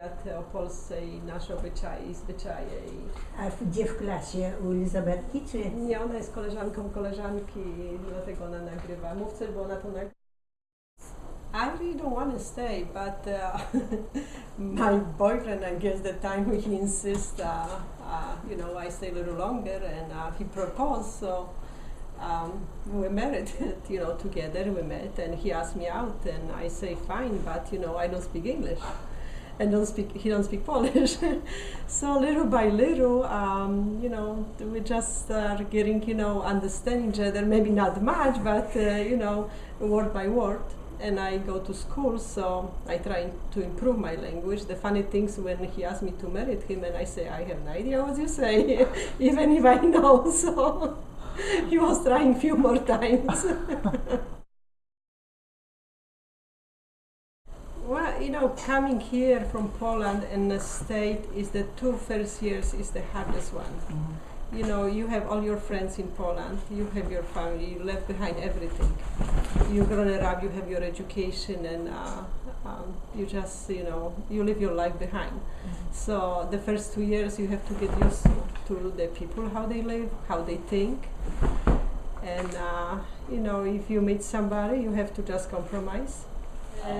O Polsce i nasze obyczaje i zwyczaje. A gdzie w klasie? U Elizabetki czy? Nie, ona jest koleżanką koleżanki, dlatego ona nagrywa. Mów coś, bo ona to nagrywa. I really don't want to stay, but my boyfriend, I guess, the time he insists, I stay a little longer, and he proposed, so we married, together. We met, and he asked me out, and I say fine, but I don't speak English, and he don't speak Polish. So little by little, we just are getting, understand each other. Maybe not much, but word by word. And I go to school, so I try to improve my language. The funny things when he asked me to marry him, and I say, I have no idea what you say, even if I know. So he was trying few more times. Well, coming here from Poland and the state is the 2 first years is the hardest one. Mm-hmm. You have all your friends in Poland, you have your family, you left behind everything. You're grown up, you have your education, and you just, you leave your life behind. Mm-hmm. So the first 2 years you have to get used to the people, how they live, how they think. And, if you meet somebody, you have to just compromise.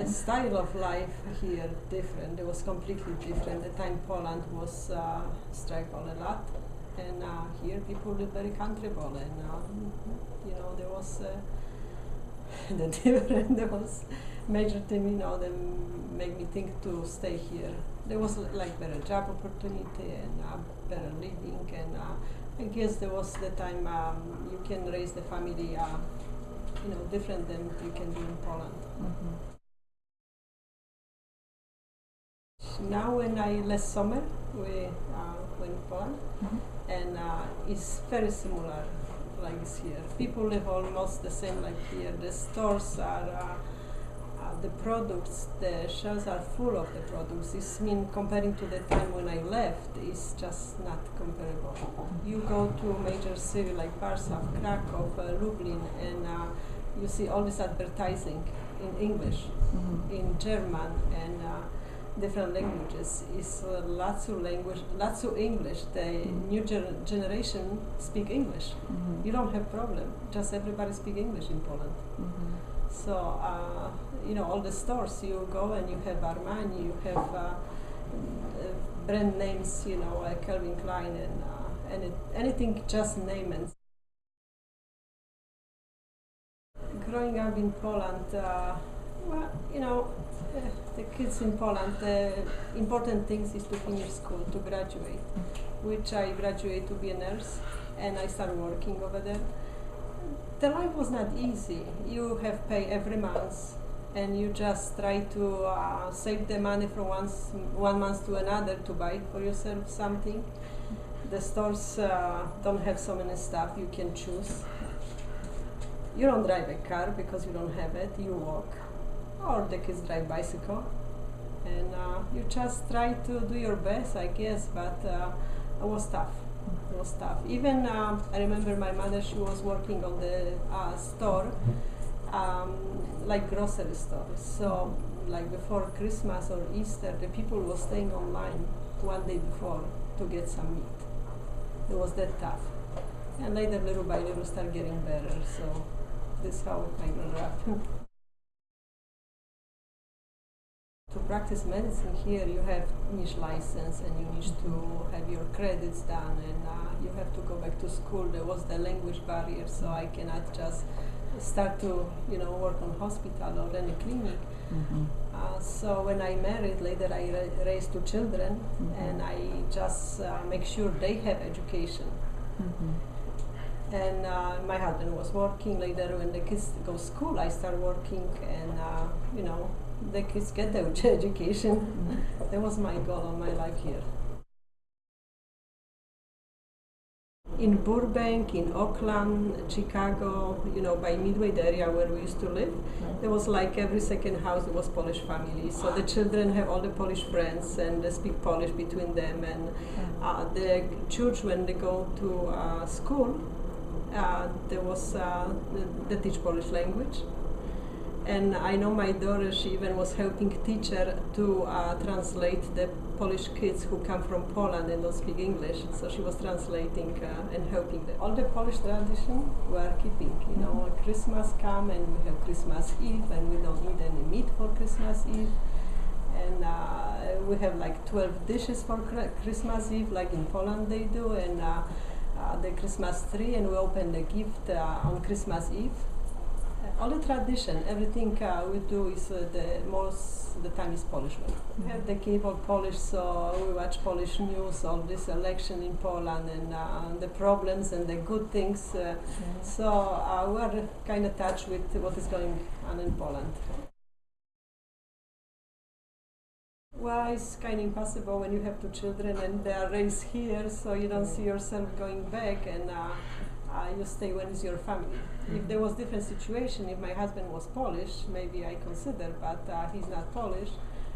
Style of life here different. It was completely different. The time Poland was struggle a lot. And here people live very comfortable, and there was the different. There was major thing, that made me think to stay here. There was like better job opportunity and better living, and I guess there was the time you can raise the family, different than you can do in Poland. Mm-hmm. Now when last summer we went to Poland, mm-hmm. and it's very similar like this here. People live almost the same like here. The stores are, the products, the shelves are full of the products. This means comparing to the time when I left, it's just not comparable. Mm-hmm. You go to a major city like Warsaw, Krakow, Lublin, and you see all this advertising in English, mm-hmm. in German, and different languages. Is lots of language, lots of English. The mm-hmm. new generation speak English. Mm-hmm. You don't have problem. Just everybody speak English in Poland. Mm-hmm. So all the stores you go and you have Armani, you have brand names, Calvin Klein, and anything just name it. Growing up in Poland, the kids in Poland, the important things is to finish school, to graduate, which I graduated to be a nurse, and I started working over there. The life was not easy. You have pay every month, and you just try to save the money from one month to another to buy for yourself something. The stores don't have so many stuff you can choose. You don't drive a car because you don't have it, you walk. Or the kids drive bicycle, and you just try to do your best, I guess, but it was tough. It was tough. Even I remember my mother, she was working on the store, like grocery store. So like before Christmas or Easter, the people were staying online one day before to get some meat. It was that tough. And later, little by little, start getting better. So this is how I grew up. To practice medicine here, you have niche license, and you need to have your credits done, and you have to go back to school. There was the language barrier, so I cannot just start to work on hospital or any clinic. Mm-hmm. So when I married, later I raised 2 children, mm-hmm. and I just make sure they have education. Mm-hmm. And my husband was working. Later, when the kids go to school, I start working, and the kids get their education. Mm-hmm. That was my goal of my life here. In Burbank, in Oakland, Chicago, by Midway, the area where we used to live, there was like every second house, it was Polish family. So the children have all the Polish friends, and they speak Polish between them. And the church, when they go to school, there was they teach Polish language. And I know my daughter, she even was helping teacher to translate the Polish kids who come from Poland and don't speak English. So she was translating and helping them. All the Polish tradition we are keeping. You know, Christmas come and we have Christmas Eve, and we don't eat any meat for Christmas Eve. And we have like 12 dishes for Christmas Eve, like in Poland they do, and the Christmas tree, and we open the gift on Christmas Eve. All the tradition, everything we do is the time is Polish one. We have the cable Polish, so we watch Polish news, all this election in Poland, and the problems and the good things. So we are kind of touched with what is going on in Poland. Well, it's kind of impossible when you have two children and they are raised here, so you don't see yourself going back, and you stay when it's your family. If there was different situation, if my husband was Polish, maybe I consider, but he's not Polish,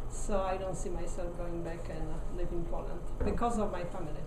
so I don't see myself going back and live in Poland because of my family.